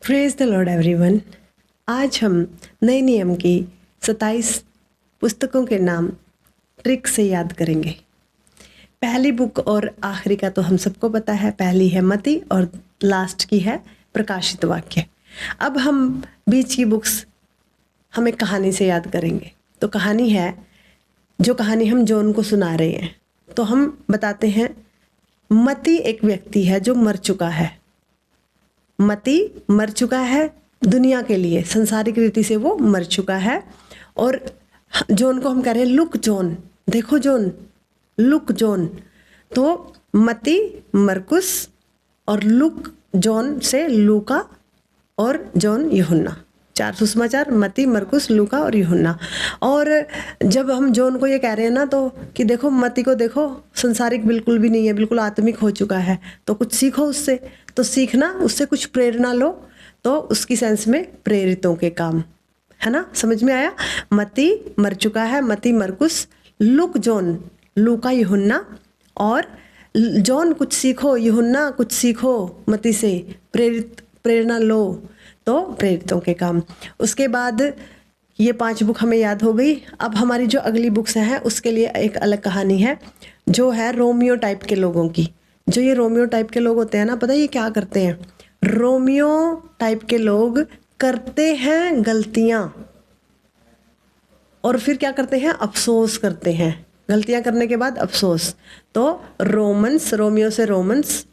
Praise the Lord everyone. आज हम नए नियम की 27 पुस्तकों के नाम ट्रिक से याद करेंगे। पहली बुक और आखिरी का तो हम सबको पता है, पहली है मती और लास्ट की है प्रकाशित वाक्य। अब हम बीच की बुक्स हम एक कहानी से याद करेंगे। तो कहानी है, जो कहानी हम जॉन को सुना रहे हैं, तो हम बताते हैं मती एक व्यक्ति है जो मर चुका है। मती मर चुका है दुनिया के लिए, संसारिक रीति से वो मर चुका है। और जॉन को हम कह रहे हैं लुक जॉन, देखो जॉन, लुक जॉन। तो मती, मरकुस और लुक जॉन से लूका और जॉन यूहन्ना, 4 सुसमाचार, मती, मरकुस, लूका और यूहन्ना। और जब हम जॉन को ये कह रहे हैं ना, तो कि देखो मती को देखो, संसारिक बिल्कुल भी नहीं है, बिल्कुल आत्मिक हो चुका है, तो कुछ सीखो उससे। तो सीखना, उससे कुछ प्रेरणा लो। तो उसकी सेंस में प्रेरितों के काम, है ना, समझ में आया। मती मर चुका है, मती, मरकुस, लुक जॉन, लूका, यूहन्ना। और जॉन कुछ सीखो, यूहन्ना कुछ सीखो मती से, प्रेरणा लो। तो प्रेरितों के काम। उसके बाद ये 5 बुक हमें याद हो गई। अब हमारी जो अगली बुक्स हैं उसके लिए एक अलग कहानी है, जो है रोमियो टाइप के लोगों की। जो ये रोमियो टाइप के लोग होते हैं ना, पता है ये क्या करते हैं? रोमियो टाइप के लोग करते हैं गलतियां और फिर क्या करते हैं? अफसोस करते हैं। गलतियां करने के बाद अफसोस। तो रोमन्स, रोमियो से रोमन्स,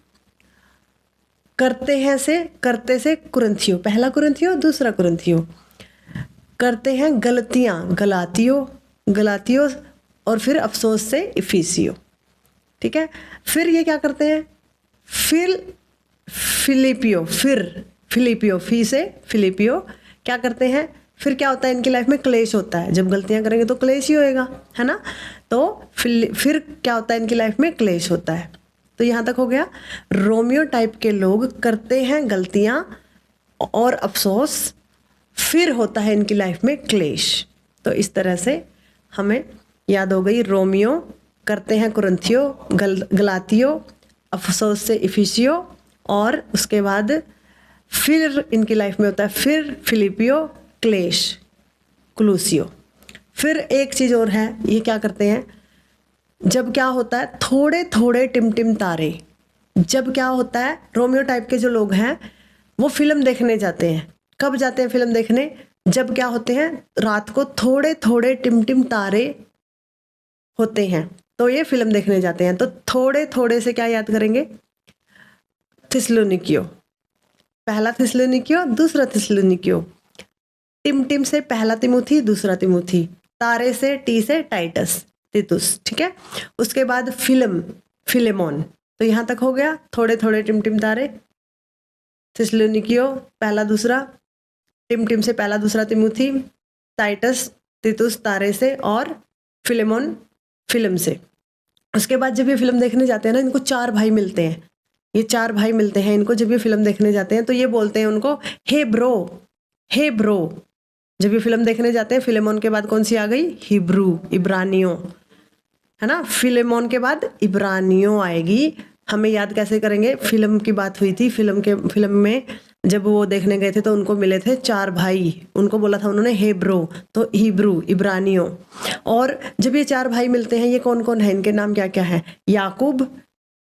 करते हैं से, करते से कुरिन्थियो, पहला कुरिन्थियो, दूसरा कुरिन्थियो। करते हैं गलतियां, गलातियो, गलातियो, और फिर अफसोस से इफिसियो। ठीक है। फिर ये क्या करते हैं? फिर फिलिपियो, फिर फिलिपियो, फी से फिलिपियो, क्या करते हैं? फिर क्या होता है इनकी लाइफ में? क्लेश होता है। जब गलतियां करेंगे तो क्लेश ही होएगा, है ना। तो फिर क्या होता है इनकी लाइफ में? क्लेश होता है। तो यहां तक हो गया। रोमियो टाइप के लोग करते हैं गलतियां और अफसोस, फिर होता है इनकी लाइफ में क्लेश। तो इस तरह से हमें याद हो गई। रोमियो करते हैं कुरिन्थियो, गलातियो, अफसोस से इफिसियो, और उसके बाद फिर इनकी लाइफ में होता है फिर फिलिपियो, क्लेश, कुलूसियो। फिर एक चीज और है, ये क्या करते हैं? जब क्या होता है, थोड़े थोड़े टिमटिम तारे, जब क्या होता है, रोमियो टाइप के जो लोग हैं वो फिल्म देखने जाते हैं। कब जाते हैं फिल्म देखने? जब क्या होते हैं, रात को थोड़े थोड़े टिमटिम तारे होते हैं, तो ये फिल्म देखने जाते हैं। तो थोड़े थोड़े से क्या याद करेंगे? थिस्सलुनीकियो, पहला थिस्सलुनीकियो, दूसरा थिस्सलुनीकियो। टिमटिम से पहला तिमुथी, दूसरा तिमुथी। तारे से, टी से टाइटस, तीतुस। ठीक है। उसके बाद फिल्म, फिलेमोन। तो यहां तक हो गया। थोड़े थोड़े टिमटिम तारे, थिस्सलुनीकियो पहला दूसरा, टिमटिम से पहला दूसरा तिमुथी, टाइटस, तीतुस तारे से, और फिलेमोन फिल्म से। उसके बाद जब ये फिल्म देखने जाते हैं ना, इनको 4 भाई मिलते हैं। ये 4 भाई मिलते हैं इनको जब ये फिल्म देखने जाते हैं, तो ये बोलते हैं उनको, हे ब्रो, हे ब्रो। जब ये फिल्म देखने जाते हैं, फिलेमोन के बाद कौन सी आ गई? हिब्रू, इब्रानियों, है ना। फिलेमोन के बाद इब्रानियों आएगी। हमें याद कैसे करेंगे? फिल्म की बात हुई थी, फिल्म में जब वो देखने गए थे तो उनको मिले थे 4 भाई, उनको बोला था उन्होंने हे ब्रो, तो हिब्रू, इब्रानियों। और जब ये 4 भाई मिलते हैं, ये कौन कौन है? इनके नाम क्या क्या है? याकूब,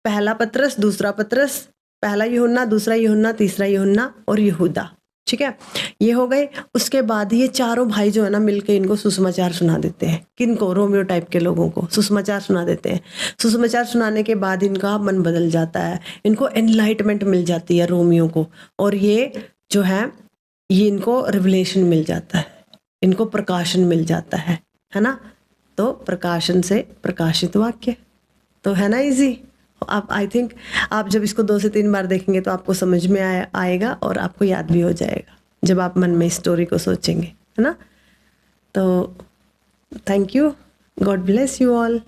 पहला पतरस, दूसरा पतरस, पहला यूहन्ना, दूसरा यूहन्ना, तीसरा यूहन्ना, और यहूदा। ठीक है, ये हो गए। उसके बाद ये चारों भाई जो है ना, मिलके इनको सुसमाचार सुना देते हैं। किनको? रोमियो टाइप के लोगों को सुसमाचार सुना देते हैं। सुसमाचार सुनाने के बाद इनका मन बदल जाता है, इनको एनलाइटमेंट मिल जाती है रोमियो को, और ये जो है, ये इनको रिवलेशन मिल जाता है, इनको प्रकाशन मिल जाता है ना। तो प्रकाशन से प्रकाशित वाक्य, तो है ना इजी। आप, आई थिंक आप जब इसको 2 से 3 बार देखेंगे तो आपको समझ में आएगा और आपको याद भी हो जाएगा जब आप मन में स्टोरी को सोचेंगे, है ना। तो thank you, God bless you all.